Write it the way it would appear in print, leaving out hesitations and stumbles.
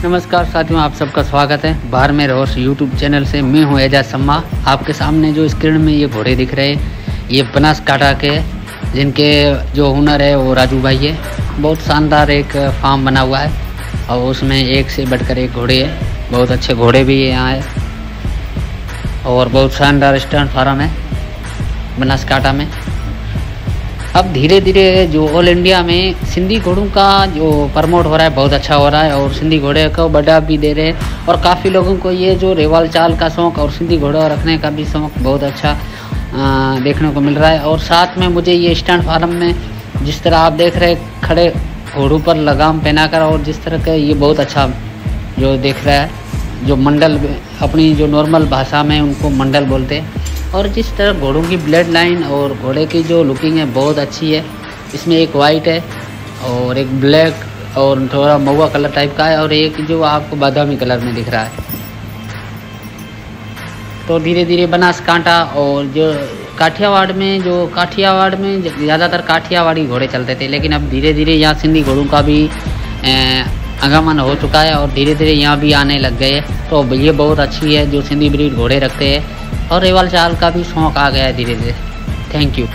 नमस्कार साथियों, आप सबका स्वागत है बारहवें रहस्य यूट्यूब चैनल से। मैं हूं एजाज सम्मा। आपके सामने जो स्क्रीन में ये घोड़े दिख रहे हैं, ये बनासकांठा के, जिनके जो हुनर है वो राजू भाई है। बहुत शानदार एक फार्म बना हुआ है और उसमें एक से बढ़कर एक घोड़े है। बहुत अच्छे घोड़े भी यहाँ है और बहुत शानदार स्टैंड फार्म है बनासकांठा में। अब धीरे धीरे जो ऑल इंडिया में सिंधी घोड़ों का जो प्रमोट हो रहा है बहुत अच्छा हो रहा है और सिंधी घोड़े को बढ़ावा भी दे रहे हैं और काफ़ी लोगों को ये जो रेवाल चाल का शौक़ और सिंधी घोड़ा रखने का भी शौक़ बहुत अच्छा देखने को मिल रहा है। और साथ में मुझे ये स्टैंड फार्म में जिस तरह आप देख रहे खड़े घोड़ों पर लगाम पहनाकर और जिस तरह का ये बहुत अच्छा जो दिख रहा है, जो मंडल अपनी जो नॉर्मल भाषा में उनको मंडल बोलते हैं। और जिस तरह घोड़ों की ब्लड लाइन और घोड़े की जो लुकिंग है बहुत अच्छी है। इसमें एक वाइट है और एक ब्लैक और थोड़ा महुआ कलर टाइप का है और एक जो आपको बादामी कलर में दिख रहा है। तो धीरे धीरे बनासकांठा और जो काठियावाड़ में ज़्यादातर काठियावाड़ी घोड़े चलते थे, लेकिन अब धीरे धीरे यहाँ सिंधी घोड़ों का भी आगमन हो चुका है और धीरे धीरे यहाँ भी आने लग गए। तो ये बहुत अच्छी है जो सिंधी ब्रीड घोड़े रखते हैं और रेवाल चाल का भी शौक़ आ गया है धीरे धीरे। Thank you.